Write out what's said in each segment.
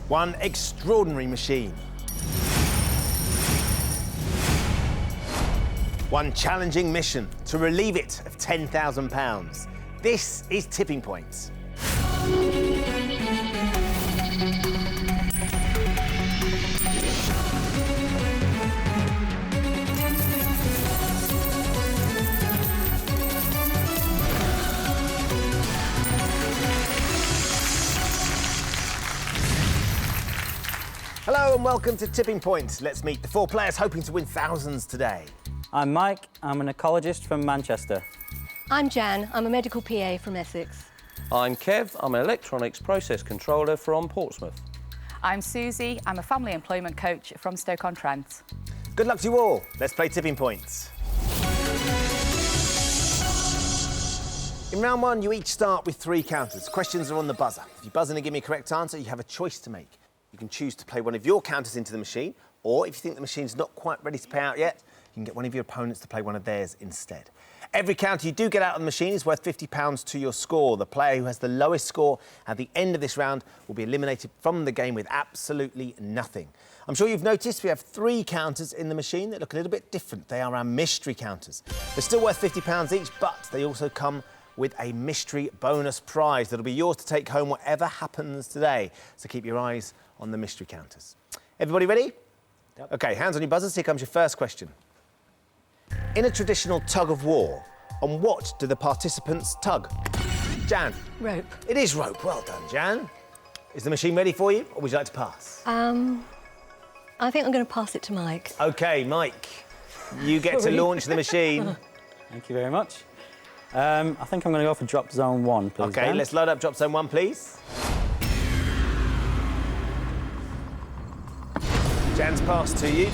One extraordinary machine. One challenging mission to relieve it of £10,000. This is Tipping Points. Hello and welcome to Tipping Points. Let's meet the four players hoping to win thousands today. I'm Mike, I'm an ecologist from Manchester. I'm Jan, I'm a medical PA from Essex. I'm Kev, I'm an electronics process controller from Portsmouth. I'm Susie, I'm a family employment coach from Stoke-on-Trent. Good luck to you all. Let's play Tipping Points. In round one, you each start with 3 counters. Questions are on the buzzer. If you buzz in and give me a correct answer, you have a choice to make. You can choose to play one of your counters into the machine, or if you think the machine's not quite ready to pay out yet, you can get one of your opponents to play one of theirs instead. Every counter you do get out of the machine is worth £50 to your score. The player who has the lowest score at the end of this round will be eliminated from the game with absolutely nothing. I'm sure you've noticed we have 3 counters in the machine that look a little bit different. They are our mystery counters. They're still worth £50 each, but they also come with a mystery bonus prize that'll be yours to take home whatever happens today. So keep your eyes on the mystery counters. Everybody ready? Yep. OK, hands on your buzzers. Here comes your first question. In a traditional tug of war, on what do the participants tug? Jan? Rope. It is rope. Well done, Jan. Is the machine ready for you, or would you like to pass? I think I'm going to pass it to Mike. OK, Mike, you get to launch the machine. Thank you very much. I think I'm going to go for drop zone 1, please. OK, Dan. let's load up drop zone 1, please. Jan's pass to you.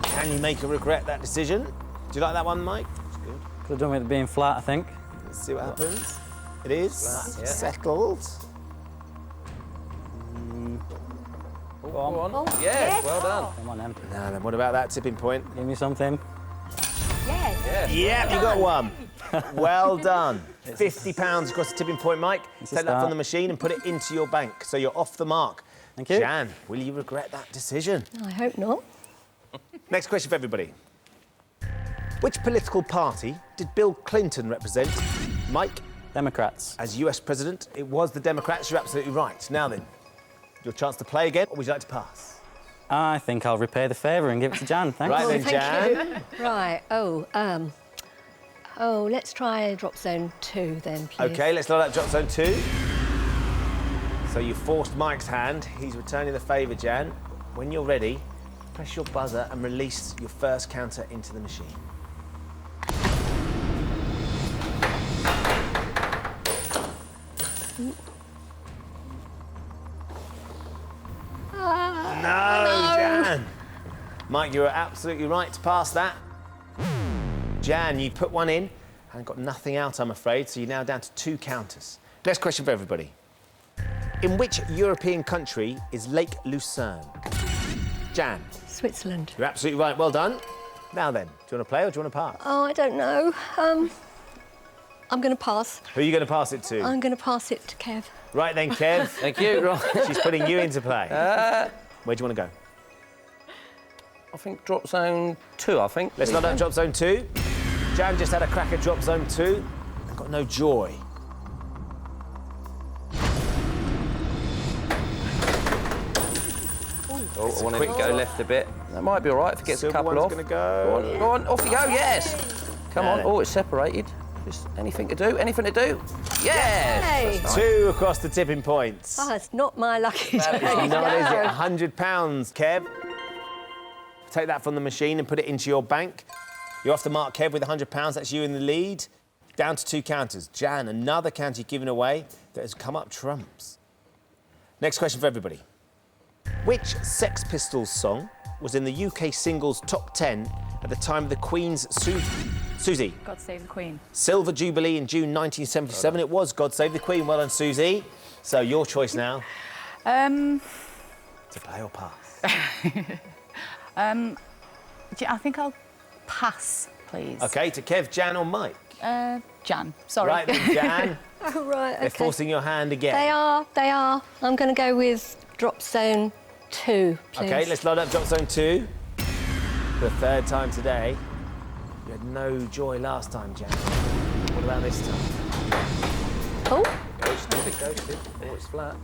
Can you make her regret that decision? Do you like that one, Mike? That's good. Could have done with it being flat, I think. Let's see what happens. It is Flat, yeah. settled. Go on. Oh, Yes, well done. Come on, then. Now then, what about that tipping point? Give me something. Yes. Yeah, you got one. Well done. £50 across the tipping point, Mike. It's a Take that start. from the machine and put it into your bank, so you're off the mark. Thank you. Jan, will you regret that decision? I hope not. Next question for everybody. Which political party did Bill Clinton represent? Mike, Democrats. as US President, it was the Democrats. You're absolutely right. Now then, your chance to play again, or would you like to pass? I think I'll repay the favour and give it to Jan, thanks. Right then, Thank Jan. you. Right, let's try drop zone 2 then, please. OK, let's load up drop zone 2. So you forced Mike's hand. He's returning the favour, Jan. When you're ready, press your buzzer and release your first counter into the machine. No, Jan. Mike, you were absolutely right to pass that. Jan, you put one in and got nothing out, I'm afraid, so you're now down to 2 counters. Next question for everybody. In which European country is Lake Lucerne? Jan, Switzerland. you're absolutely right. Well done. Now then, do you want to play or do you want to pass? Oh, I don't know. I'm going to pass. Who are you going to pass it to? I'm going to pass it to Kev. Right then, Kev. Thank you. Right. She's putting you into play. Where do you want to go? I think drop zone 2, I think. Let's load up drop zone 2. Jan just had a crack at drop zone 2 and got no joy. Oh, I want to go left a bit. That might be all right if it gets Silver a couple one's off. gonna go. Go on, off you go, yes. Come on. then. Oh, it's separated. Just anything to do, anything to do. Yes! Hey! That's nice. 2 across the tipping points. Oh, it's not my lucky day. Not is it? £100, Kev. Take that from the machine and put it into your bank. You're off the mark, Kev, with £100. That's you in the lead. Down to 2 counters. Jan, another counter you've given away that has come up trumps. Next question for everybody. Which Sex Pistols song was in the UK singles top 10 at the time of the Queen's Susie? God Save the Queen. Silver Jubilee in June 1977. It was God Save the Queen. Well done, Susie. So your choice now. To play or pass? I think I'll pass, please. OK, to Kev, Jan or Mike? Jan, sorry. Right then, Jan. Oh, right, They're OK. forcing your hand again. They are. I'm going to go with drop zone 2, please. OK, let's load up drop zone 2 for the 3rd time today. You had no joy last time, Jan. What about this time? Oh. Ghosted. Oh, it's flat.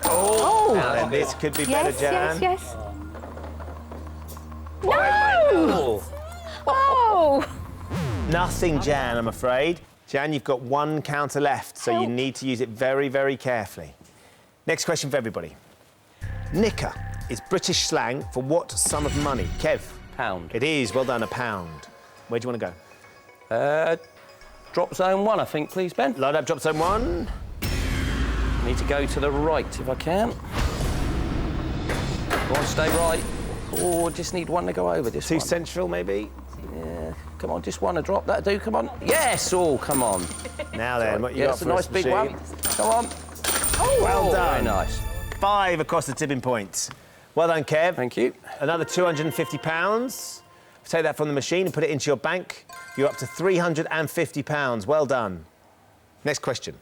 Oh! Now then, this could be better, Jan. Yes. No! Oh! Oh! Nothing, Jan, I'm afraid. Jan, you've got 1 counter left, so you Help. need to use it very, very carefully. Next question for everybody. Nicker is British slang for what sum of money? Kev? Pound. It is. Well done, a pound. Where do you want to go? Drop zone 1, I think, please, Ben. Load up drop zone 1. Need to go to the right if I can. Go on, stay right. Oh, just need one to go over this Too one. central, maybe? Yeah, come on, just one to drop. That'll do, come on. Yes! Oh, come on. Now then, what you Yeah, got it's a for nice us, big machine? one. Come on. Oh, Well done. Very nice. 5 across the tipping points. Well done, Kev. Thank you. Another £250. Take that from the machine and put it into your bank. You're up to £350. Well done. Next question.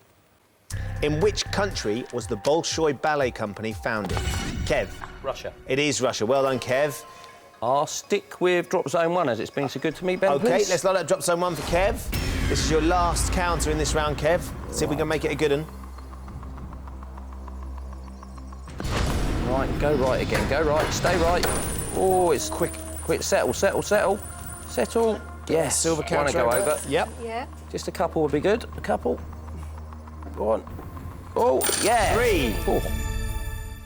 In which country was the Bolshoi Ballet Company founded? Kev? Russia. It is Russia. Well done, Kev. I'll stick with drop zone 1 as it's been so good to me, Ben, OK, please. let's load up drop zone 1 for Kev. This is your last counter in this round, Kev. See if we can make it a good one. Right, go right again. Go right, stay right. Oh, it's quick. Quick, settle. Settle. Yes. Silver Want counter to go over? Yep. Yeah. Just a couple would be good. A couple. Go on. Oh, yeah. 3. Oh.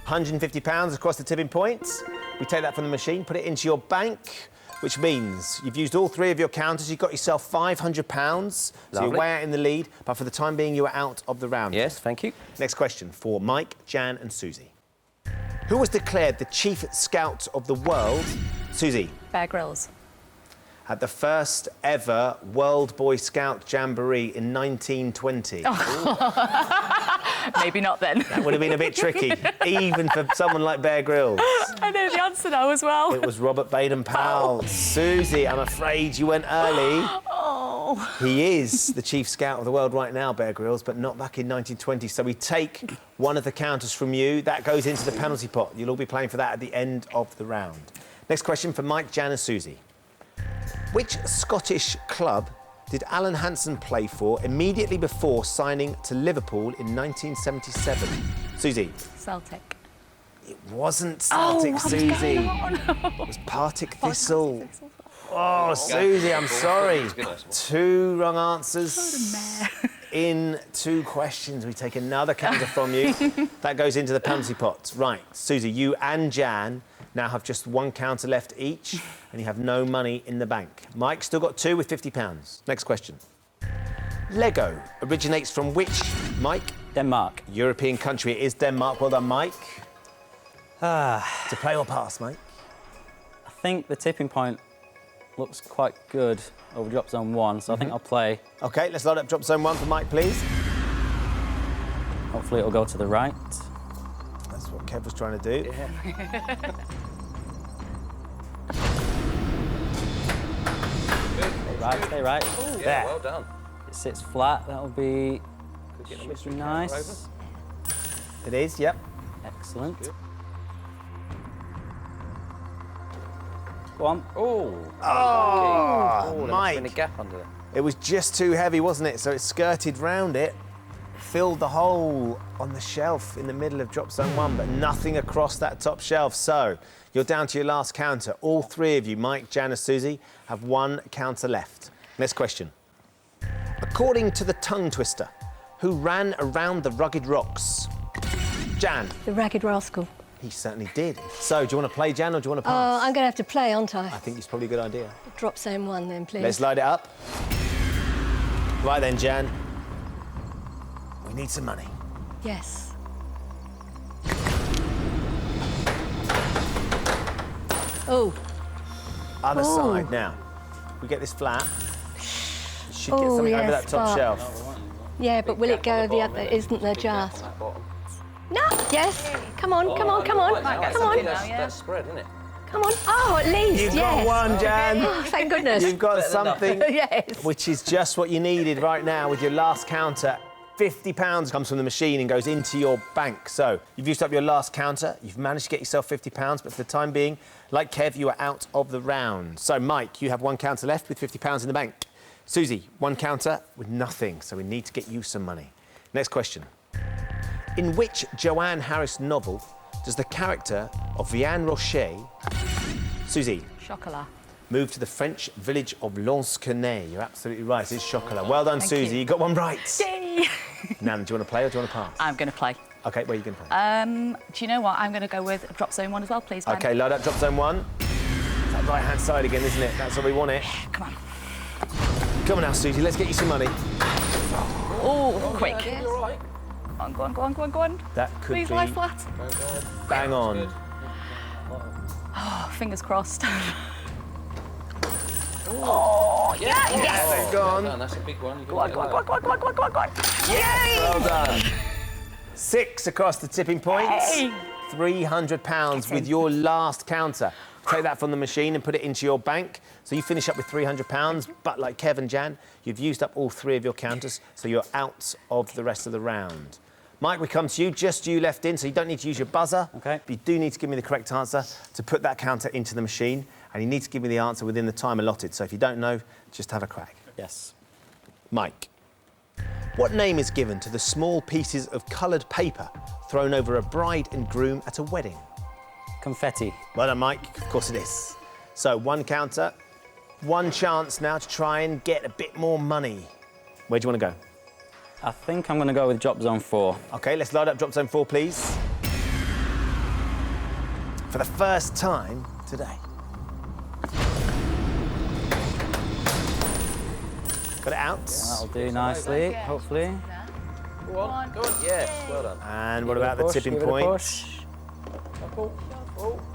£150 across the tipping points. We take that from the machine, put it into your bank, which means you've used all 3 of your counters. You've got yourself £500. So you're Lovely. way out in the lead, but for the time being, you are out of the round. Yes, thank you. Next question for Mike, Jan and Susie. Who was declared the chief scout of the world, Susie, Bear Grylls. at the first ever World Boy Scout Jamboree in 1920? Maybe not then. That would have been a bit tricky, even for someone like Bear Grylls. I know the answer now as well. It was Robert Baden-Powell. Susie, I'm afraid you went early. Oh. He is the chief scout of the world right now, Bear Grylls, but not back in 1920. So we take one of the counters from you. That goes into the penalty pot. You'll all be playing for that at the end of the round. Next question for Mike, Jan and Susie. Which Scottish club did Alan Hansen play for immediately before signing to Liverpool in 1977? Susie. Celtic. It wasn't Celtic, Susie. It was Partick Thistle. Oh, Susie, I'm sorry. 2 wrong answers in 2 questions. We take another counter from you. That goes into the penalty pot. Right, Susie, you and Jan now have just 1 counter left each, and you have no money in the bank. Mike still got 2 with £50. Next question. Lego originates from which, Mike? Denmark. European country. It is Denmark. Well done, Mike. To play or pass, Mike? I think the tipping point looks quite good over drop zone 1, so I think I'll play. OK, let's load up drop zone 1 for Mike, please. Hopefully it'll go to the right. That's what Kev was trying to do. Stay right. Yeah, There. well done. It sits flat, that'll be Should be nice. It is, yep. Excellent. Go on. Oh, Oh, there must have Mike. been a gap under there. It was just too heavy, wasn't it? So it skirted round it, filled the hole on the shelf in the middle of drop zone 1, but nothing across that top shelf. So you're down to your last counter. All 3 of you, Mike, Jan and Susie, have 1 counter left. Next question. According to the tongue twister, who ran around the rugged rocks? Jan. The Ragged Rascal. He certainly did. So, do you want to play, Jan, or do you want to pass? I'm going to have to play, aren't I? I think it's probably a good idea. Drop zone 1 then, please. Let's light it up. Right then, Jan. We need some money. Yes. Oh. Other Oh. side now. We get this flat. You should get Oh, something over yes, that top but- shelf. Yeah, but will it go the other? Isn't there just? No. Yes. Come on. Come on. Come on. Come on. That's spread, isn't it? Come on. Oh, at least, You've yes. got one, Jan. Oh, thank goodness. You've got something Yes. which is just what you needed right now with your last counter. £50 comes from the machine and goes into your bank. So you've used up your last counter. You've managed to get yourself £50, but for the time being, like Kev, you are out of the round. So, Mike, you have one counter left with £50 in the bank. Susie, one counter with nothing, so we need to get you some money. Next question. In which Joanne Harris novel does the character of Vianne Rocher, Susie, Chocolat. move to the French village of Lansquenet? You're absolutely right, it's Chocolat. Well done, Thank Susie, you. you got one right. Yay! Nan, do you want to play or do you want to pass? I'm going to play. OK, where are you going to play? Do you know what? I'm going to go with drop zone 1 as well, please, Ben. OK, load up drop zone 1. It's that right-hand side again, isn't it? That's where we want it. Come on. Come on now, Susie, let's get you some money. Oh, quick. Go on, go on, go on, go on. That could Please be lie flat. bang on. Oh, fingers crossed. Oh, yeah. Yes! Go on. That's a big one. Go on, go on, go on, go on, go on, go on, go on, go on. Yay! Well done. 6 across the tipping points. Hey. £300 with your last counter. Take that from the machine and put it into your bank. So you finish up with £300, but like Kev and Jan, you've used up all 3 of your counters, so you're out of the rest of the round. Mike, we come to you, just you left in, so you don't need to use your buzzer. OK. But you do need to give me the correct answer to put that counter into the machine, and you need to give me the answer within the time allotted. So if you don't know, just have a crack. Yes. Mike. What name is given to the small pieces of coloured paper thrown over a bride and groom at a wedding? Confetti. Well done, Mike. Of course it is. So, one counter, one chance now to try and get a bit more money. Where do you want to go? I think I'm going to go with drop zone 4. OK, let's load up drop zone 4, please. For the first time today. Got it out. That'll do nicely, hopefully. Go on, go on. Yes, well done. And what about the Push, tipping give it a point? push.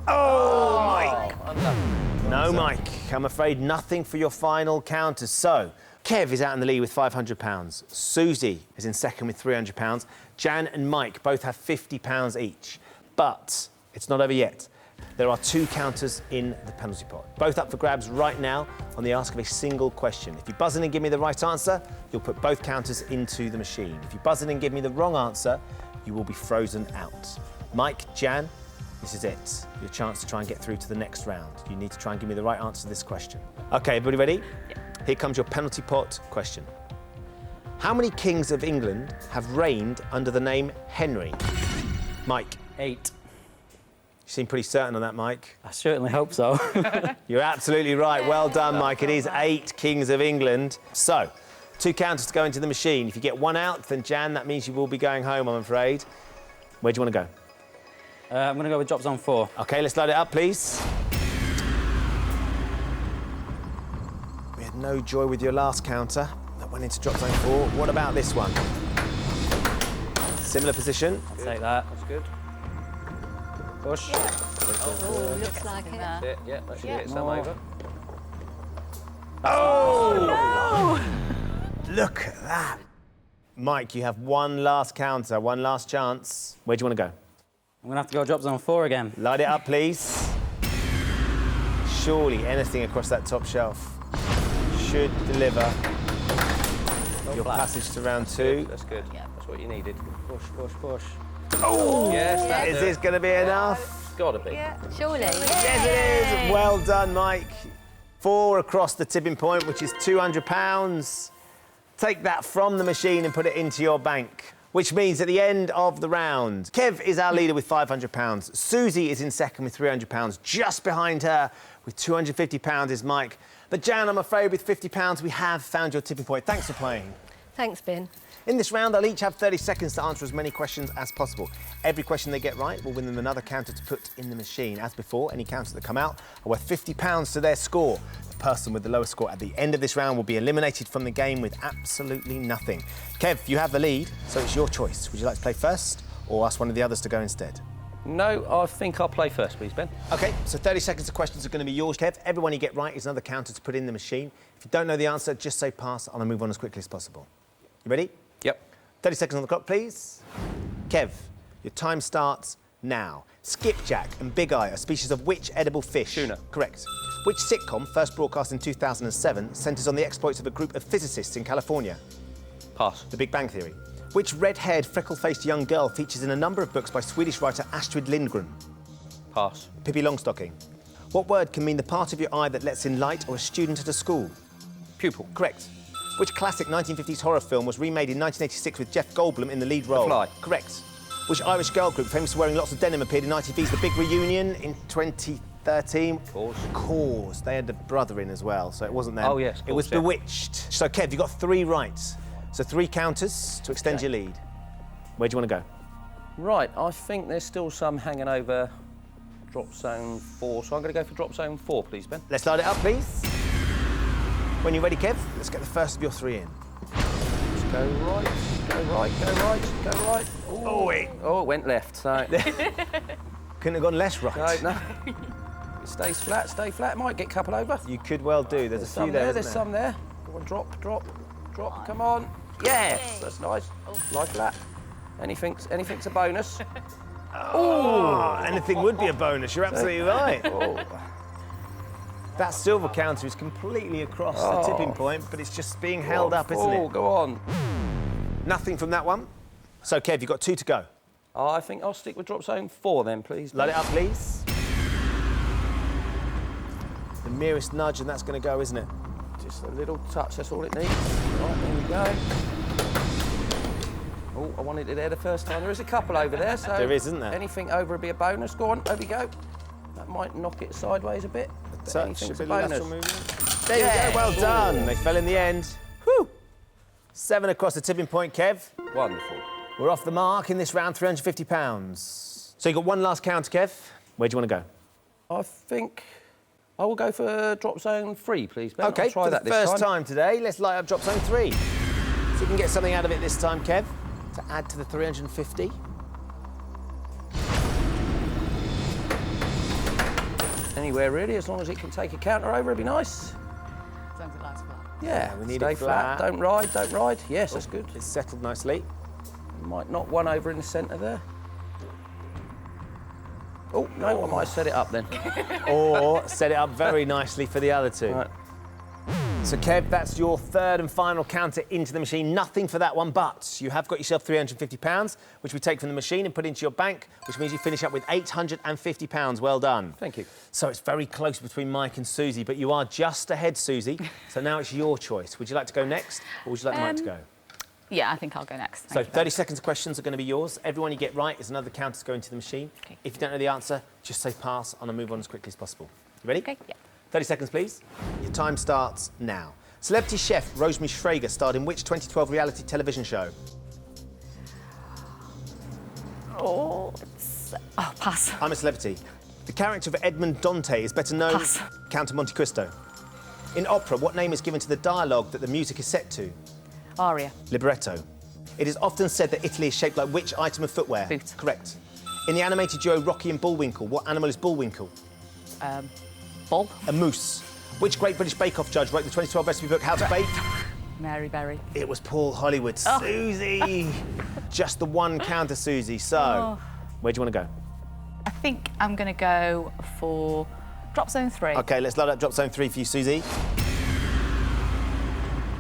Oh, Mike! Undone. No, Mike. I'm afraid nothing for your final counter. So, Kev is out in the lead with £500. Susie is in second with £300. Jan and Mike both have £50 each. But it's not over yet. There are 2 counters in the penalty pot. Both up for grabs right now on the ask of a single question. If you buzz in and give me the right answer, you'll put both counters into the machine. If you buzz in and give me the wrong answer, you will be frozen out. Mike, Jan, this is it. Your chance to try and get through to the next round. You need to try and give me the right answer to this question. OK, everybody ready? Yeah. Here comes your penalty pot question. How many kings of England have reigned under the name Henry? Mike. 8. You seem pretty certain on that, Mike. I certainly hope so. You're absolutely right. Well done, Mike. It is 8 kings of England. So, 2 counters to go into the machine. If you get 1 out, then Jan, that means you will be going home, I'm afraid. Where do you want to go? I'm going to go with drop zone 4. OK, let's load it up, please. We had no joy with your last counter. That went into drop zone 4. What about this one? Similar position. I'll take that. That's good. Push. Oh, looks like it. That's it. Yeah, that should get some over. Oh! No! Look at that. Mike, you have 1 last counter, 1 last chance. Where do you want to go? I'm going to have to go drop zone 4 again. Light it up, please. Surely anything across that top shelf should deliver your flat. passage to round 2. That's good. That's what you needed. Push, push, push. Oh! Yes, that's Is this going to be enough? Gotta be. Surely. Yes, it is. Well done, Mike. 4 across the tipping point, which is £200. Take that from the machine and put it into your bank, which means at the end of the round, Kev is our leader with £500. Susie is in second with £300. Just behind her with £250 is Mike. But Jan, I'm afraid with £50, we have found your tipping point. Thanks for playing. Thanks, Ben. In this round, they'll each have 30 seconds to answer as many questions as possible. Every question they get right will win them another counter to put in the machine. As before, any counters that come out are worth £50 to their score. The person with the lowest score at the end of this round will be eliminated from the game with absolutely nothing. Kev, you have the lead, so it's your choice. Would you like to play first or ask one of the others to go instead? No, I think I'll play first, please, Ben. OK, so 30 seconds of questions are going to be yours, Kev. Every one you get right is another counter to put in the machine. If you don't know the answer, just say pass and I'll move on as quickly as possible. You ready? Yep. 30 seconds on the clock, please. Kev, your time starts now. Skipjack and Big Eye are species of which edible fish? Tuna. Correct. Which sitcom, first broadcast in 2007, centres on the exploits of a group of physicists in California? Pass. The Big Bang Theory. Which red-haired, freckle-faced young girl features in a number of books by Swedish writer Astrid Lindgren? Pass. Pippi Longstocking. What word can mean the part of your eye that lets in light or a student at a school? Pupil. Correct. Which classic 1950s horror film was remade in 1986 with Jeff Goldblum in the lead role? Fly. Correct. Which Irish girl group, famous for wearing lots of denim, appeared in ITV's The Big Reunion in 2013? Cause. Cause. They had the brother in as well, so it wasn't them. Oh, yes, It was Cause, yeah. Bewitched. So, Kev, you got 3 right. So 3 counters to extend your lead. Where do you want to go? Right, I think there's still some hanging over drop zone 4, so I'm going to go for drop zone 4, please, Ben. Let's light it up, please. When you're ready, Kev, let's get the first of your 3 in. Let's go right, go right, go right, go right. Ooh. Oh, wait. Oh, it went left, so... Couldn't have gone less right. No. It stays flat, stay flat. Might get couple over. You could well do. There's a few Some there, there, isn't there's there? some there. Go on, drop, drop, drop, come on. Yes, that's nice. Lie flat. Anything's a bonus. Oh, anything would be a bonus. You're absolutely right. Oh. That silver counter is completely across the tipping point, but it's just being held up, isn't Oh, it? go on. Nothing from that one. So, Kev, you've got 2 to go. Oh, I think I'll stick with drop zone 4 then, please. Light it up, please. The merest nudge, and that's going to go, isn't it? Just a little touch, that's all it needs. Right, there we go. Oh, I wanted it there the first time. There is a couple over there, so... There is, isn't there? Anything over would be a bonus. Go on, over you go. That might knock it sideways a bit. But Touch, anything's a a bit of bonus. lateral movement. There you go, well done. They fell in the end. Whew. 7 across the tipping point, Kev. Wonderful. We're off the mark in this round, £350. So you've got 1 last count, Kev. Where do you want to go? I think I will go for drop zone 3, please, Ben. OK, I'll try for that the this first time today, let's light up drop zone 3. So you can get something out of it this time, Kev, to add to the 350. Anywhere, really, as long as it can take a counter over, it'd be nice. As long as it lies flat. Yeah, we need stay it flat. Don't ride, don't ride. Yes, that's good. It's settled nicely. Might knock one over in the centre there. Oh, no, I might set it up then. Or set it up very nicely for the other 2. Right. So, Kev, that's your 3rd and final counter into the machine. Nothing for that one, but you have got yourself £350, which we take from the machine and put into your bank, which means you finish up with £850. Well done. Thank you. So it's very close between Mike and Susie, but you are just ahead, Susie. So now it's your choice. Would you like to go next, or would you like Mike to go? Yeah, I think I'll go next. So Thank you, 30 Ben. seconds of questions are going to be yours. Everyone you get right is another counter to go into the machine. Okay. If you don't know the answer, just say pass and I'll move on as quickly as possible. You ready? Okay, yeah. 30 seconds, please. Your time starts now. Celebrity chef Rosemary Schrager starred in which 2012 reality television show? Oh, pass. I'm a Celebrity. The character of Edmond Dante is better known Pass. Count of Monte Cristo. In opera, what name is given to the dialogue that the music is set to? Aria. Libretto. It is often said that Italy is shaped like which item of footwear? Boot. Correct. In the animated duo Rocky and Bullwinkle, what animal is Bullwinkle? Bull. A moose. Which Great British Bake Off judge wrote the 2012 recipe book How to Bake? Mary Berry. It was Paul Hollywood. Oh. Susie! Just the 1 counter, Susie. So, where do you want to go? I think I'm going to go for drop zone 3. OK, let's load up drop zone 3 for you, Susie.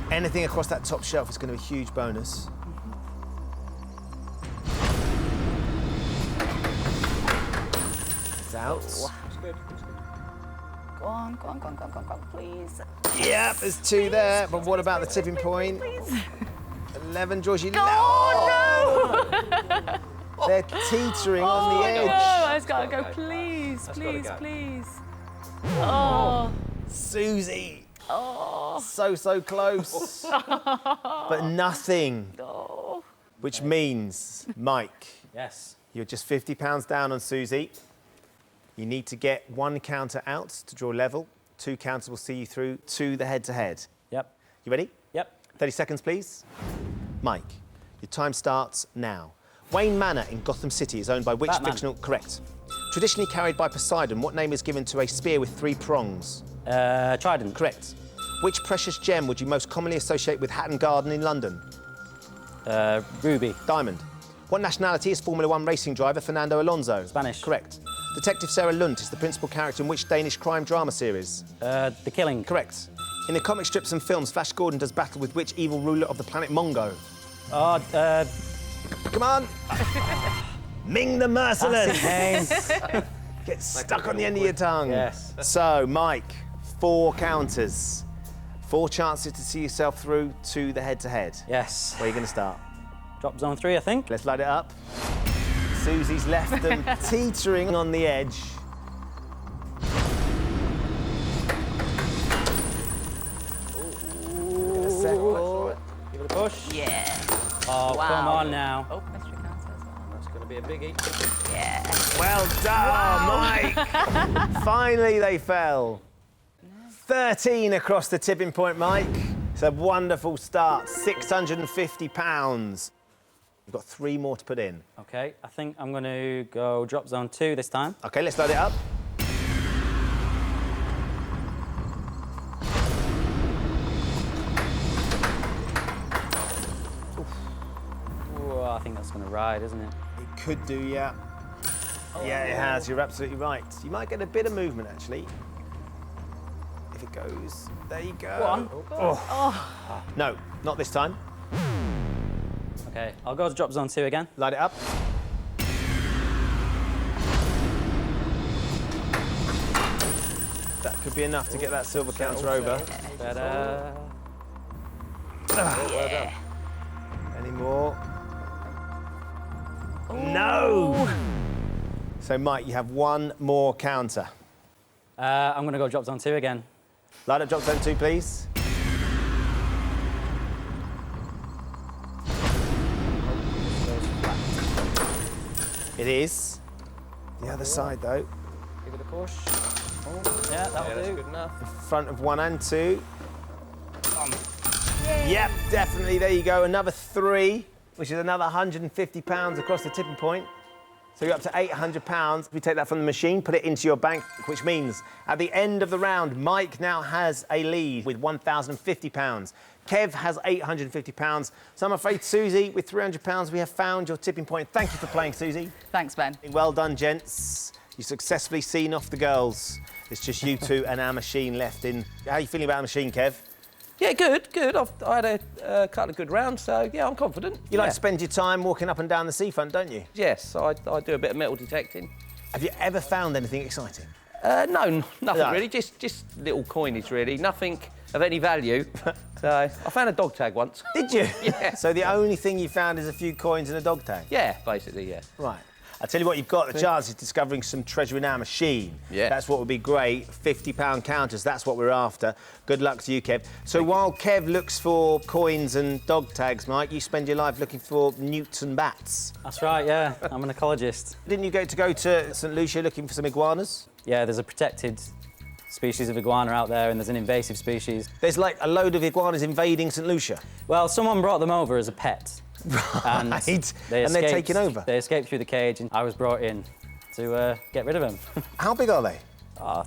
Anything across that top shelf is going to be a huge bonus. It's out. Go on, go on, go on, go on, go on, go on, please. Yep, there's 2 there, but what about the tipping point? Please. 11, Georgie. Oh, no! They're teetering on the edge. Oh, I've got to go, please, please, please. Oh. Susie. Oh. So close. But nothing. Oh. Which means, Mike, Yes. you're just £50 down on Susie. You need to get 1 counter out to draw level. 2 counters will see you through to the head-to-head. Yep. You ready? Yep. 30 seconds, please. Mike, your time starts now. Wayne Manor in Gotham City is owned by which Batman. fictional... Correct. Traditionally carried by Poseidon, what name is given to a spear with 3 prongs? Trident. Correct. Which precious gem would you most commonly associate with Hatton Garden in London? Ruby. Diamond. What nationality is Formula One racing driver Fernando Alonso? Spanish. Correct. Detective Sarah Lunt is the principal character in which Danish crime drama series? The Killing. Correct. In the comic strips and films, Flash Gordon does battle with which evil ruler of the planet Mongo? Oh, Come on! Ming the Merciless! Haynes. Get stuck on the end of your tongue. Yes. So, Mike, 4 counters. 4 chances to see yourself through to the head-to-head. Yes. Where are you going to start? Drop zone 3, I think. Let's light it up. Susie's left them teetering on the edge. Give it a push. Yeah. Oh, Wow. come on now. Oh, mystery counter as well. That's going to be a biggie. Yeah. Well done, Mike. Finally, they fell. 13 across the tipping point, Mike. It's a wonderful start. £650. You've got 3 more to put in. Okay, I think I'm going to go drop zone 2 this time. OK, let's load it up. Ooh, I think that's going to ride, isn't it? It could do, yeah. Yeah, it has. You're absolutely right. You might get a bit of movement, actually. If it goes, there you go. One. Oh. No, not this time. Okay, I'll go to drop zone 2 again. Light it up. That could be enough to get that silver counter over. Better. Yeah. Any more? No! So, Mike, you have 1 more counter. I'm going to go drop zone 2 again. Light up drop zone 2, please. It is. The other side, though. Give it a push. Yeah, that'll That's do. good enough. In front of 1 and 2. Yep, definitely. There you go. Another 3, which is another £150 across the tipping point. So you're up to £800. We take that from the machine, put it into your bank, which means at the end of the round, Mike now has a lead with £1,050. Kev has £850. So I'm afraid, Susie, with £300, we have found your tipping point. Thank you for playing, Susie. Thanks, Ben. Well done, gents. You successfully seen off the girls. It's just you two and our machine left in. How are you feeling about the machine, Kev? Yeah, good. I had a couple of good rounds, so yeah, I'm confident. You like to spend your time walking up and down the seafront, don't you? Yes, I do a bit of metal detecting. Have you ever found anything exciting? No, nothing No. really. Just little coinage, really. Nothing of any value. So I found a dog tag once. Did you? Yeah. So the only thing you found is a few coins and a dog tag? Yeah, basically, yeah. Right. I'll tell you what, you've got the chance of discovering some treasure in our machine. Yeah. That's what would be great. £50 counters, that's what we're after. Good luck to you, Kev. So while Kev looks for coins and dog tags, Mike, you spend your life looking for newts and bats. That's right, yeah. I'm an ecologist. Didn't you go to St Lucia looking for some iguanas? Yeah, there's a protected species of iguana out there and there's an invasive species. There's like a load of iguanas invading St Lucia. Well, someone brought them over as a pet. And Right. they And they're escaped- taking over? They escaped through the cage and I was brought in to get rid of them. How big are they?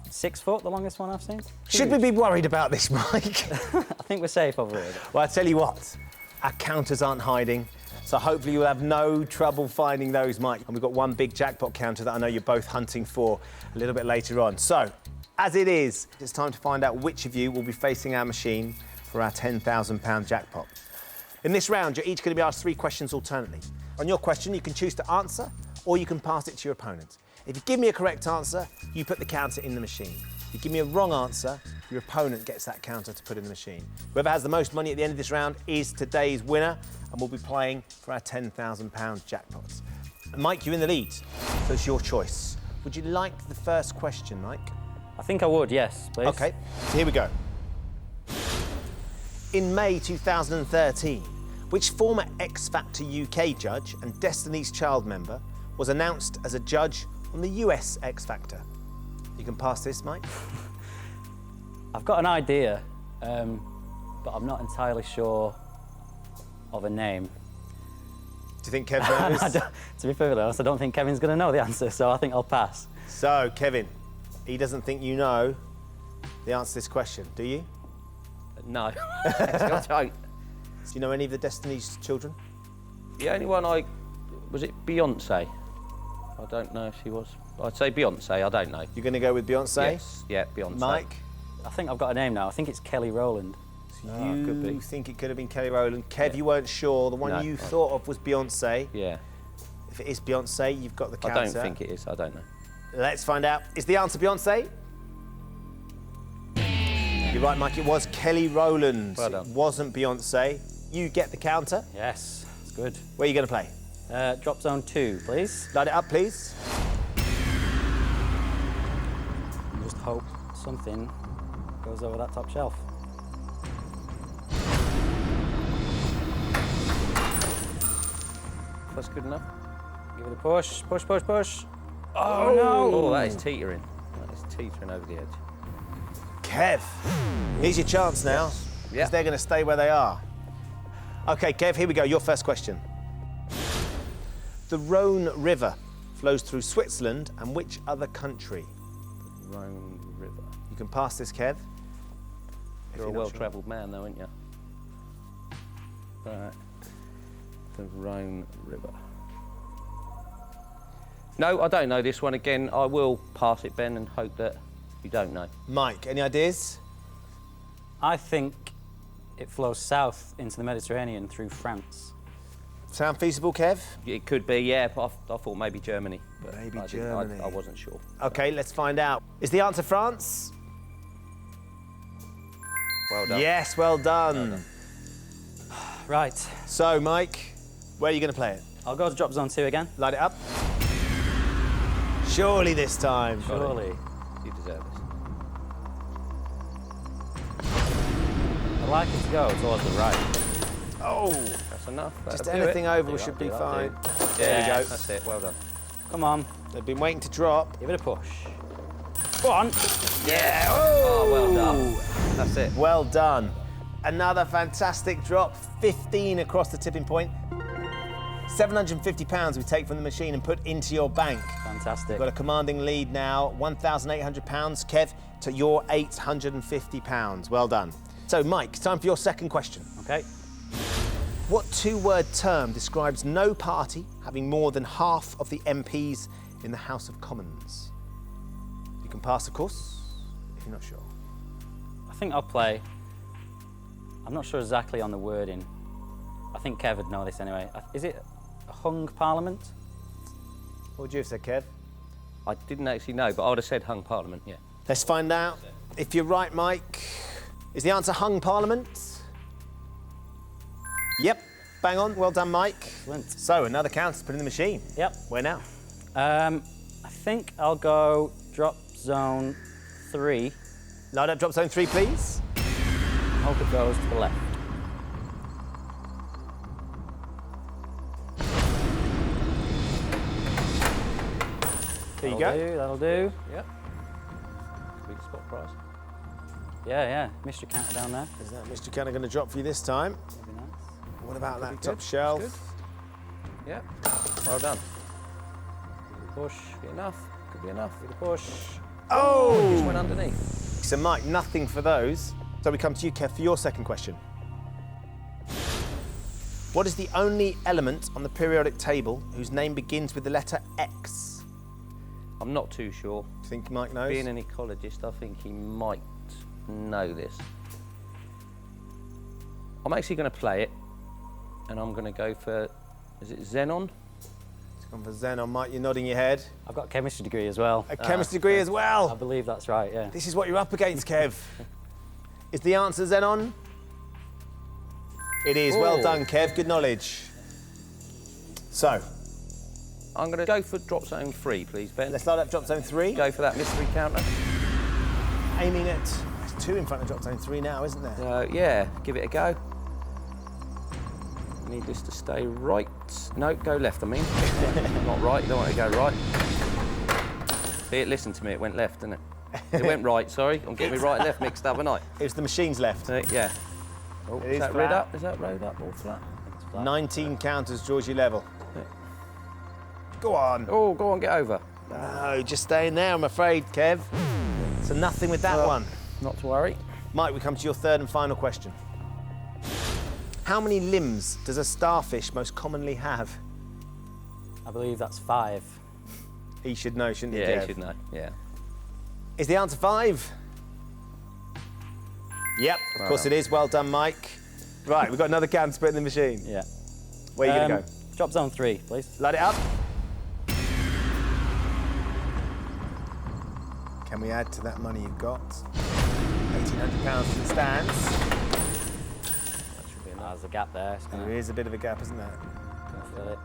6 foot, the longest one I've seen. Should we be worried about this, Mike? I think we're safe over here. Well, I tell you what, our counters aren't hiding, so hopefully you'll have no trouble finding those, Mike. And we've got one big jackpot counter that I know you're both hunting for a little bit later on. So, as it is, it's time to find out which of you will be facing our machine for our £10,000 jackpot. In this round, you're each going to be asked 3 questions alternately. On your question, you can choose to answer or you can pass it to your opponent. If you give me a correct answer, you put the counter in the machine. If you give me a wrong answer, your opponent gets that counter to put in the machine. Whoever has the most money at the end of this round is today's winner, and we'll be playing for our £10,000 jackpot. Mike, you're in the lead, so it's your choice. Would you like the first question, Mike? I think I would, yes, please. OK, so here we go. In May 2013, which former X Factor UK judge and Destiny's Child member was announced as a judge on the US X Factor? You can pass this, Mike. I've got an idea, but I'm not entirely sure of a name. Do you think Kev knows? To be perfectly honest, I don't think Kevin's going to know the answer, so I think I'll pass. So, Kevin, he doesn't think you know the answer to this question, do you? No, I don't. Do you know any of the Destiny's children? The only one I Was it Beyonce? I don't know if she was. I'd say Beyonce, I don't know. You're going to go with Beyonce? Yes, yeah, Beyonce. Mike? I think I've got a name now. I think it's Kelly Rowland. You could be. think it could have been Kelly Rowland. Kev, you weren't sure. The one No. you thought of was Beyonce. Yeah. If it is Beyonce, you've got the counter. I don't think it is, I don't know. Let's find out. Is the answer Beyonce? You're right, Mike. It was Kelly Rowland. Well done. It wasn't Beyonce. You get the counter. Yes, it's good. Where are you going to play? Drop zone 2, please. Light it up, please. Just hope something goes over that top shelf. That's good enough. Give it a push, push, push, push. Oh, no! Oh, that is teetering. That is teetering over the edge. Kev, here's your chance now. Yes. Because Yeah. they're going to stay where they are. OK, Kev, here we go. Your first question. The Rhone River flows through Switzerland and which other country? Rhone River. You can pass this, Kev. You're a well-travelled man, though, aren't you? Right. The Rhone River. No, I don't know this one. Again, I will pass it, Ben, and hope that you don't know. Mike, any ideas? I think it flows south into the Mediterranean through France. Sound feasible, Kev? It could be, yeah, but I thought maybe Germany. But Maybe I didn't- Germany. I wasn't sure. OK, let's find out. Is the answer France? Well done. Yes, well done. Right, So, Mike, where are you going to play it? I'll go to drop zone 2 again. Light it up. Surely this time. Surely. You deserve this. I'd like it to go towards the right. Oh, That's enough. just That'll do anything it. over Do should that, be do that, fine. do. There we Yes. go. That's it, well done. Come on, They've been waiting to drop. give it a push. Go on. Yeah! Oh, well done. That's it. Well done. Another fantastic drop, 15 across the tipping point. £750 we take from the machine and put into your bank. Fantastic. Got a commanding lead now, £1,800. Kev, to your £850. Well done. So, Mike, time for your second question. Okay. What two-word term describes no party having more than half of the MPs in the House of Commons? You can pass, of course, if you're not sure. I think I'll play. I'm not sure exactly on the wording. I think Kev would know this anyway. Is it a hung parliament? What would you have said, Kev? I didn't actually know, but I would have said hung parliament, yeah. Let's find out. If you're right, Mike, is the answer hung parliament? Yep, bang on. Well done, Mike. Excellent. So, another counter to put in the machine. Yep. Where now? I think I'll go drop zone 3. Light up drop zone 3, please. Hope it goes to the left. There you go. That'll do. Yep. Could be the spot prize. Yeah. Mr. Counter down there. Is that Mr. Cannon going to drop for you this time? That'd be nice. What about that good. top That's shelf? good. Yep. Well done. Push. Could be enough. Could be enough. Give it a push. Just Oh! went underneath. So, Mike, nothing for those. So we come to you, Kev, for your second question. What is the only element on the periodic table whose name begins with the letter X? I'm not too sure. Do you think Mike knows? Being an ecologist, I think he might know this. I'm actually going to play it, and I'm going to go for, is it Xenon? It's gone for Xenon. Mike, you're nodding your head. I've got a chemistry degree as well. A chemistry degree as I well. believe that's right, yeah. This is what you're up against, Kev. Is the answer Xenon? It is. Well Oh. done, Kev. Good knowledge. So, I'm going to go for drop zone 3, please, Ben. let's light up drop zone 3. Go for that mystery counter. Aiming at... There's 2 in front of drop zone 3 now, isn't there? Yeah, give it a go. Need this to stay right. No, go left, I mean. Not right, you don't want to go right. See it, listen to me, it went left, didn't it? It went right, sorry. I'm getting me right and left mixed up, aren't I? It was the machine's left. Yeah. Oh, It is is that flat. red up? Is that road up or flat? 19 counters, Georgie level. Go on. Oh, go on, get over. No, just staying there, I'm afraid, Kev. So nothing with that one. Not to worry. Mike, we come to your third and final question. How many limbs does a starfish most commonly have? I believe that's 5. He should know, shouldn't he, Yeah, Kev? you should know. Yeah. Is the answer 5? Yep, of course it is. Well done, Mike. Right, we've got another counter to put in the machine. Yeah. Where are you going to go? Drop zone 3, please. Light it up. Can we add to that money you've got? £1,800 as it stands. There's a gap there. It's There gonna is a bit of a gap, isn't there? fill it.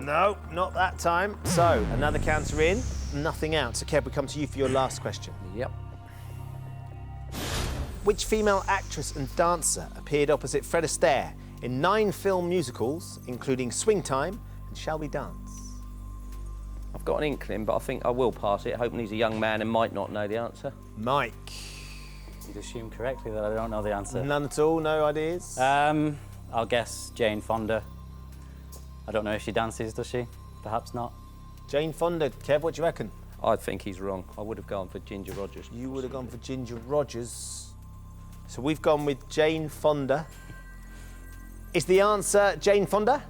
No, not that time. So, another counter in, nothing out. So, Kev, we come to you for your last question. Yep. Which female actress and dancer appeared opposite Fred Astaire in 9 film musicals, including Swing Time and Shall We Dance? I've got an inkling, but I think I will pass it, hoping he's a young man and might not know the answer. Mike. You'd assume correctly that I don't know the answer. None at all, no ideas? I'll guess Jane Fonda. I don't know if she dances, does she? Perhaps not. Jane Fonda. Kev, what do you reckon? I think he's wrong. I would have gone for Ginger Rogers. You would have gone for Ginger Rogers. So we've gone with Jane Fonda. Is the answer Jane Fonda?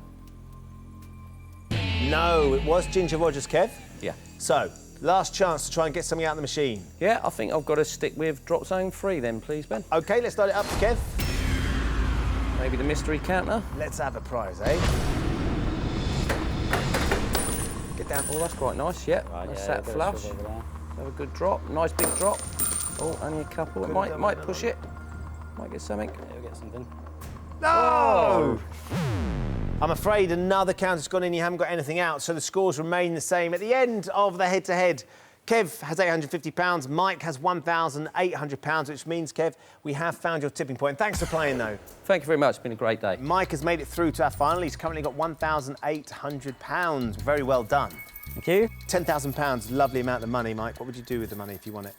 No, it was Ginger Rogers, Kev. Yeah. So, last chance to try and get something out of the machine. Yeah, I think I've got to stick with drop zone 3 then, please, Ben. OK, let's start it up for Kev. Maybe the mystery counter. Let's have a prize, eh? Get down. Oh, that's quite nice. Yeah. Right, That's yeah, that a bit of flush. shove over there. Have a good drop. Nice big drop. Oh, only a couple. It might push it. Might get something. Yeah, we'll get something. No! I'm afraid another counter's gone in, you haven't got anything out, so the scores remain the same. At the end of the head-to-head, Kev has £850, Mike has £1,800, which means, Kev, we have found your tipping point. Thanks for playing, though. Thank you very much. It's been a great day. Mike has made it through to our final. He's currently got £1,800. Very well done. Thank you. £10,000, lovely amount of money, Mike. What would you do with the money if you won it?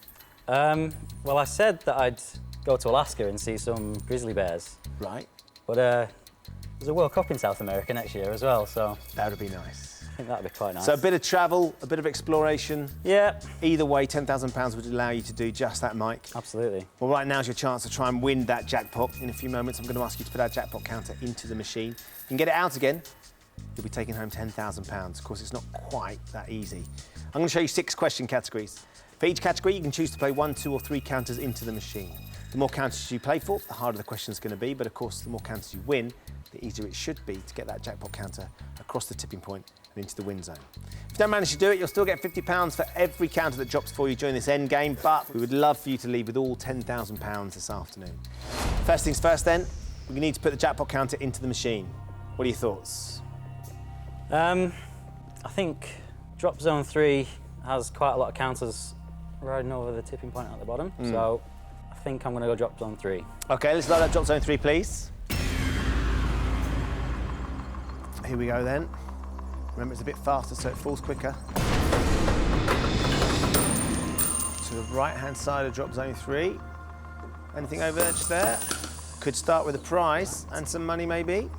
Well, I said that I'd go to Alaska and see some grizzly bears, Right. but there's a World Cup in South America next year as well, so That would be nice. I think that'd be quite nice. So a bit of travel, a bit of exploration. Yeah, Either way, £10,000 would allow you to do just that, Mike. absolutely. Well, right now's your chance to try and win that jackpot. In a few moments, I'm going to ask you to put our jackpot counter into the machine. You can get it out again. You'll be taking home £10,000. Of course, it's not quite that easy. I'm going to show you 6 question categories. For each category, you can choose to play 1, 2 or 3 counters into the machine. The more counters you play for, the harder the question's going to be, but of course, the more counters you win, the easier it should be to get that jackpot counter across the tipping point and into the win zone. If you don't manage to do it, you'll still get £50 for every counter that drops for you during this end game, but we would love for you to leave with all £10,000 this afternoon. First things first then, we need to put the jackpot counter into the machine. What are your thoughts? I think drop zone 3 has quite a lot of counters riding over the tipping point at the bottom, so I think I'm going to go drop zone 3. OK, let's load up drop zone 3, please. Here we go then. Remember, it's a bit faster, so it falls quicker. To the right-hand side of drop zone 3. Anything over there, just there? Could start with a prize and some money, maybe.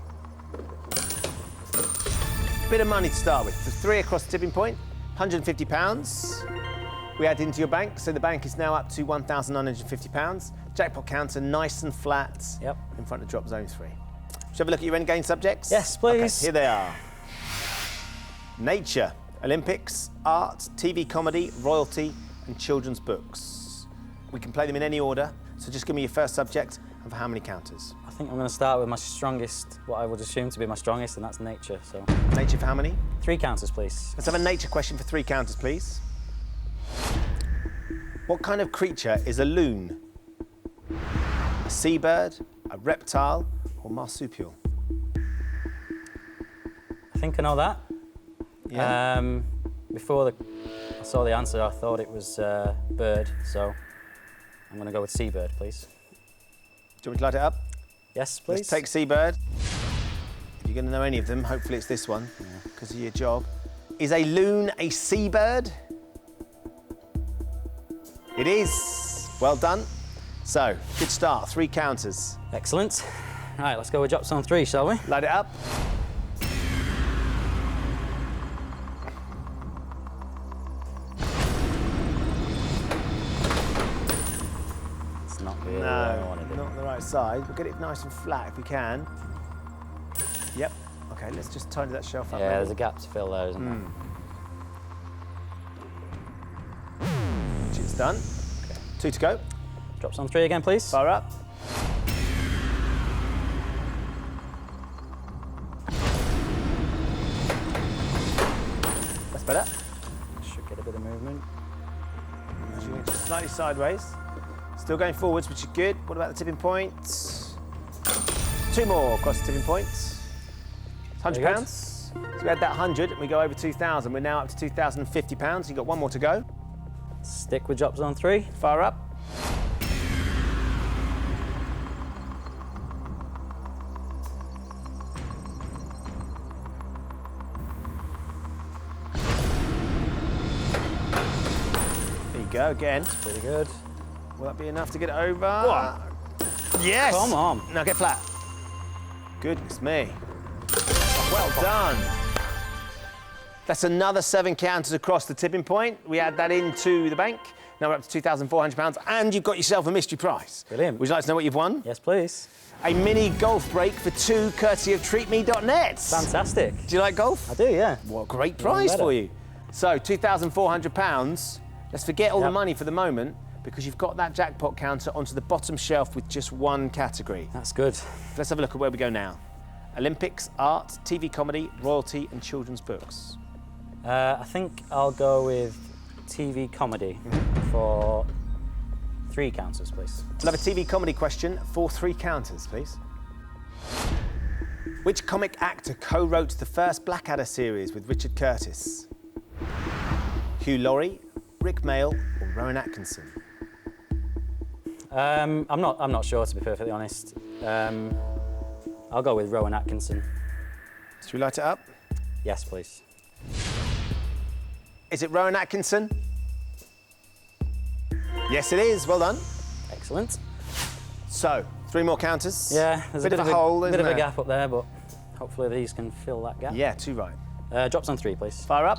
Bit of money to start with. So 3 across the tipping point, £150. We add into your bank, so the bank is now up to £1,950. Jackpot counter nice and flat. Yep. In front of drop zone 3. Shall we have a look at your end game subjects? Yes, please. Okay, here they are. Nature, Olympics, art, TV comedy, royalty, and children's books. We can play them in any order, so just give me your first subject and for how many counters. I think I'm going to start with my strongest, what I would assume to be my strongest, and that's nature, so... Nature for how many? 3 counters, please. Let's have a nature question for 3 counters, please. What kind of creature is a loon? A seabird, a reptile, or marsupial? I think I know that. Yeah. Before I saw the answer, I thought it was bird, so I'm going to go with seabird, please. Do you want me to light it up? Yes, please. Let's take seabird. If you're going to know any of them, hopefully it's this one, because of your job. Is a loon a seabird? It is. Well done. So, good start. 3 counters. Excellent. Right, let's go with drop zone 3, shall we? Light it up. It's not really where I No, wanted it. not on the right side. We'll get it nice and flat if we can. Yep. Okay, let's just tidy that shelf up. Yeah, maybe. there's a gap to fill there, isn't there? Which is done. 2 to go. Drops on 3 again, please. Fire up. That's better. Should get a bit of movement. Just slightly sideways. Still going forwards, which is good. What about the tipping point? 2 more across the tipping point. It's Very good. £100. So we had that 100 and we go over 2,000. We're now up to £2,050. You've got 1 more to go. Stick with drop zone 3. Fire up. There you go again. Pretty good. Will that be enough to get it over? Yes! Come on. Now get flat. Goodness me. Well done. That's another 7 counters across the tipping point. We add that into the bank. Now we're up to £2,400 and you've got yourself a mystery prize. Brilliant. Would you like to know what you've won? Yes, please. A mini golf break for 2 courtesy of treatme.net. Fantastic. Do you like golf? I do, yeah. What a great prize better. for you. So £2,400. Let's forget all the Yep. money for the moment because you've got that jackpot counter onto the bottom shelf with just 1 category. That's good. Let's have a look at where we go now. Olympics, art, TV comedy, royalty and children's books. I think I'll go with TV comedy for 3 counters, please. We'll have a TV comedy question for 3 counters, please. Which comic actor co-wrote the first Blackadder series with Richard Curtis? Hugh Laurie, Rick Mayall or Rowan Atkinson? I'm not sure, to be perfectly honest. I'll go with Rowan Atkinson. Should we light it up? Yes, please. Is it Rowan Atkinson? Yes, it is. Well done. Excellent. So, 3 more counters. Yeah, there's bit a bit of a hole, bit isn't of there? a gap up there, but hopefully these can fill that gap. Yeah, 2 right. Drops on 3, please. Fire up.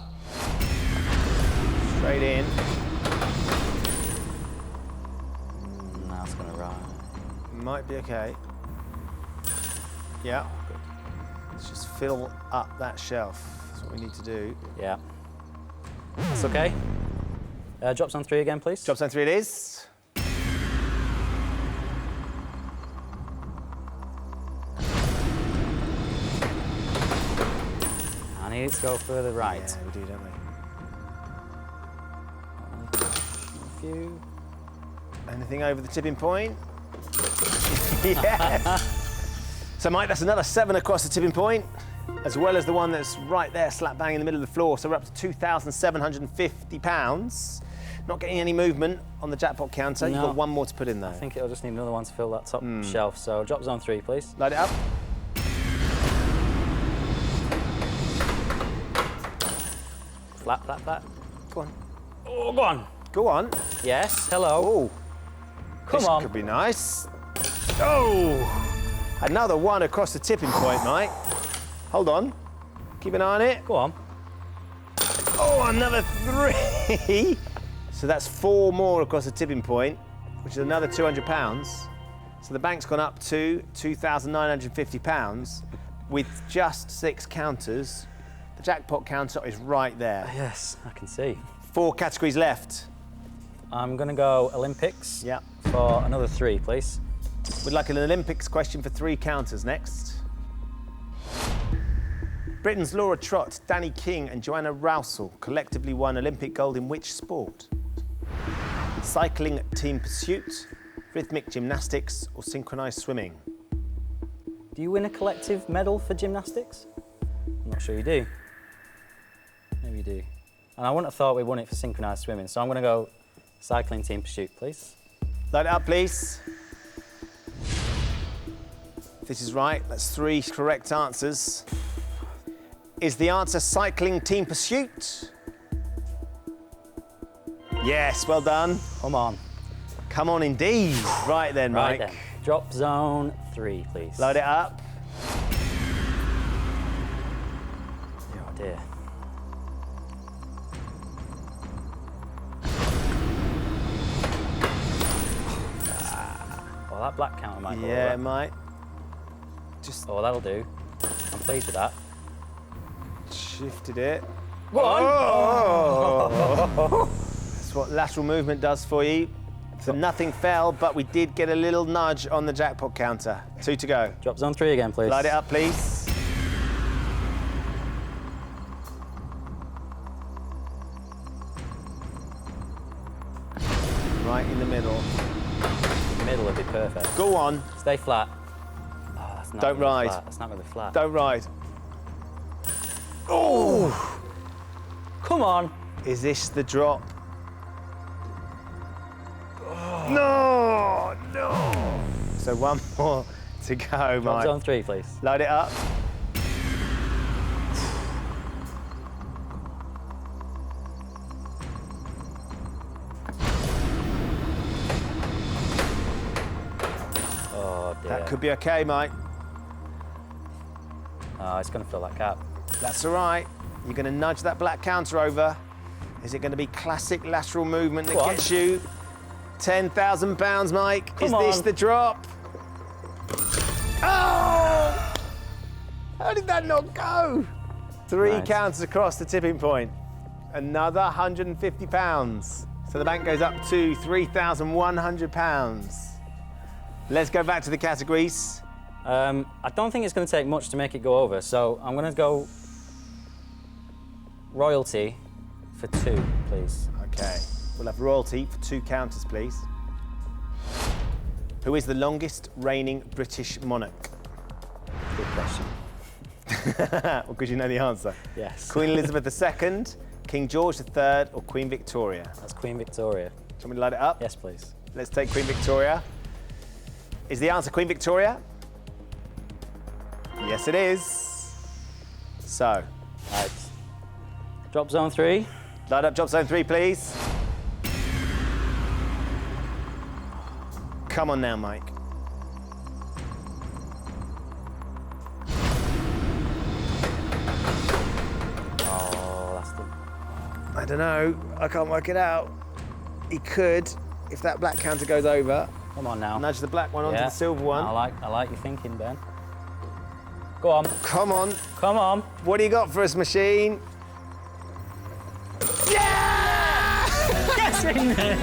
Straight in. That's gonna ride. Might be okay. Yeah. Let's just fill up that shelf. That's what we need to do. Yeah. That's okay. Drops on 3 again, please. Drops on 3 it is. I need it to go further right. Yeah, we do, don't we? A few. Anything over the tipping point? Yes. So, Mike, that's another 7 across the tipping point, as well as the one that's right there, slap bang in the middle of the floor. So we're up to £2,750. Not getting any movement on the jackpot counter. You've No. got 1 more to put in there. I think it'll just need another one to fill that top shelf. So drop zone 3, please. Light it up. Flat, flat, flat. Go on. Oh, go on. Go on. Yes, hello. Oh, Come this on. could be nice. Oh, another 1 across the tipping point, Mike. Hold on. Keep an eye on it. Go on. Oh, another 3. So that's 4 more across the tipping point, which is another £200. So the bank's gone up to £2,950 with just 6 counters. The jackpot counter is right there. Yes, I can see. 4 categories left. I'm going to go Olympics Yeah. for another 3, please. We'd like an Olympics question for 3 counters next. Britain's Laura Trott, Danny King and Joanna Rousel collectively won Olympic gold in which sport? Cycling, team pursuit, rhythmic gymnastics or synchronised swimming? Do you win a collective medal for gymnastics? I'm not sure you do. Maybe you do. And I wouldn't have thought we won it for synchronised swimming, so I'm going to go cycling, team pursuit, please. Light it up, please. If this is right, that's 3 correct answers. Is the answer cycling, team pursuit? Yes, well done. Come on. Come on, indeed. Right then, Right Mike. then. Drop zone 3, please. Load it up. Oh dear. Well, that black counter might go Yeah, over. Mike. Just Oh, that'll do. I'm pleased with that. Shifted it. Oh! That's what lateral movement does for you. So nothing fell, but we did get a little nudge on the jackpot counter. 2 to go. Drop zone 3 again, please. Light it up, please. Right in the middle. Middle would be perfect. Go on. Stay flat. Oh, that's not Don't really ride. Flat. That's not really flat. Don't ride. Oh! Come on. Is this the drop? No, no. So one more to go, Drop Mike. zone 3, please. Load it up. Oh, dear. That could be okay, Mike. Oh, it's going to fill that cap. That's all right. You're going to nudge that black counter over. Is it going to be classic lateral movement that Go on. gets you £10,000, Mike? Come Is this on. the drop? Oh! How did that not go? 3 Nice. counters across the tipping point. Another £150. So the bank goes up to £3,100. Let's go back to the categories. I don't think it's going to take much to make it go over, so I'm going to go royalty for 2, please. Okay. We'll have royalty for 2 counters, please. Who is the longest reigning British monarch? Good question. Well, because you know the answer. Yes. Queen Elizabeth II, King George III, or Queen Victoria? That's Queen Victoria. Do you want me to light it up? Yes, please. Let's take Queen Victoria. Is the answer Queen Victoria? Yes, it is. So, Right. Drop zone 3. light up drop zone 3, please. Come on now, Mike. Oh, that's the... I don't know. I can't work it out. He could, if that black counter goes over, Come on now. nudge the black one onto Yeah. the silver one. I like your thinking, Ben. Go on. Come on. Come on. What do you got for us, machine? Yeah! Get in there.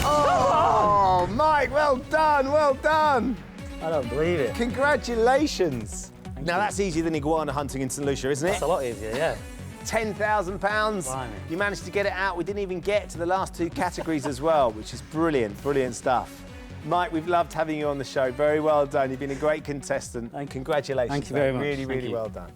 Oh, Mike, well done, well done. I don't believe it. Congratulations. Now that's easier than iguana hunting in St. Lucia, isn't it? That's a lot easier, yeah. £10,000. Blimey. You managed to get it out. We didn't even get to the last 2 categories as well, which is brilliant, brilliant stuff. Mike, we've loved having you on the show. Very well done. You've been a great contestant. Thank you. Congratulations. Thank you mate. very much. Really, Thank really you. well done.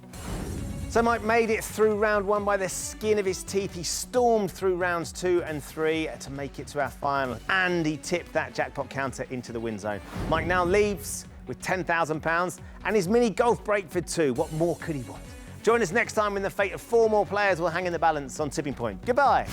So Mike made it through round 1 by the skin of his teeth. He stormed through rounds 2 and 3 to make it to our final. And he tipped that jackpot counter into the win zone. Mike now leaves with £10,000 and his mini golf break for 2. What more could he want? Join us next time when the fate of 4 more players will hang in the balance on Tipping Point. Goodbye.